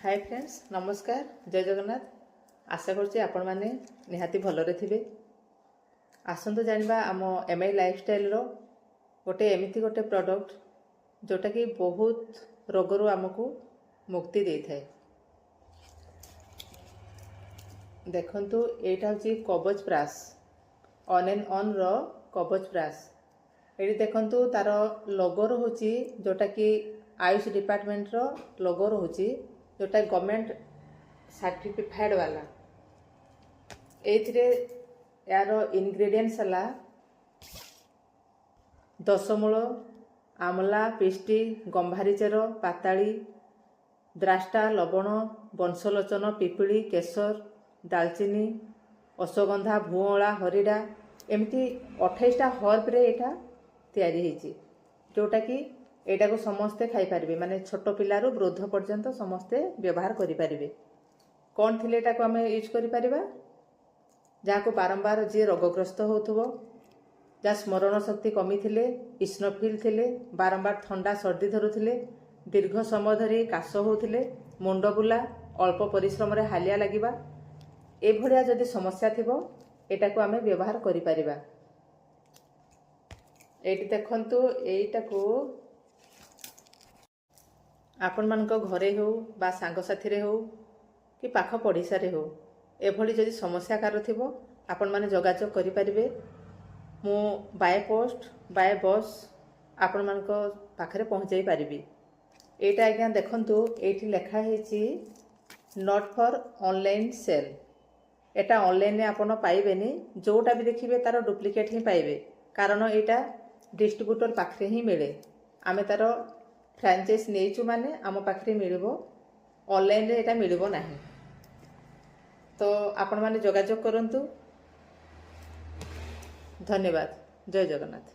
Hi friends नमस्कार जय जगन्नाथ। आशा करछि आपण माने निहाती भलरे थिबे। आसंतु जानिबा आम एमआई लाइफस्टाइल रो गोटे एमिति गोटे प्रोडक्ट जोटा कि बहुत रोगरू आमको मुक्ति दे थाए। देखंतु एटा होची कवच प्राश ऑन एंड ऑन रो कवच प्राश। एटी देखंतु तार लोगो होची जोटा कि आयुष डिपार्टमेंट रो लोगो होची जोटा गवर्नमेंट सर्टिफाइड वाला। एथिरे यार इंग्रेडिएंट्स हला दशमूल आमला पिष्टी गंभारी चेर पाताड़ी द्राष्टा लवण बंशलोचन पिपिली केसर दालचीनी अश्वगंधा भुअला हरिडा एमती 28टा हर्ब रे एटा तैयारी होती जोटा कि एटा को समस्ते खाई पारिबे माने छोट पिलारू वृद्ध पर्यंत समस्ते व्यवहार करि पारिबे। कौन थिले एटा को आमे यूज करि पारिबा जाको बारंबार जे रोगग्रस्त होथबो जा स्मरण शक्ति कमी थिले इस्नोफिल थिले बारंबार ठंडा सर्दी धरुथिले दीर्घ समय धरी काश होथिले मुंड बुला अल्प परिश्रम रे हालिया लागिबा ए भलिया जदि समस्या थिबो एटा को आमे व्यवहार करि पारिबा। एटी देखंतु एटा को आपण मानक घरे हो बा सांग साथी रे हो कि पाख पड़िसा रे हो एभली जदि समस्या कार थिबो आपण माने जोगाजोग करि परिबे। मु बाय पोस्ट बाय बस आपण मानक पाखरे पहुंचाई पारिबी। एटा आज्ञा देखंतु एठी लेखा हेची not for online sale. Etah online रे आपण पाइबेनी जोटा भी देखिबे तार डुप्लिकेट ही पाइबे कारण एटा डिस्ट्रीब्यूटर पाखरे ही मिले। आमे तार फ्रांचाइज नेचु माने आम पाखरे मिलिबो ऑनलाइन रे एटा मिलिबो नाही। तो आपण माने जोगाजोग करंतु। धन्यवाद। जय जगन्नाथ।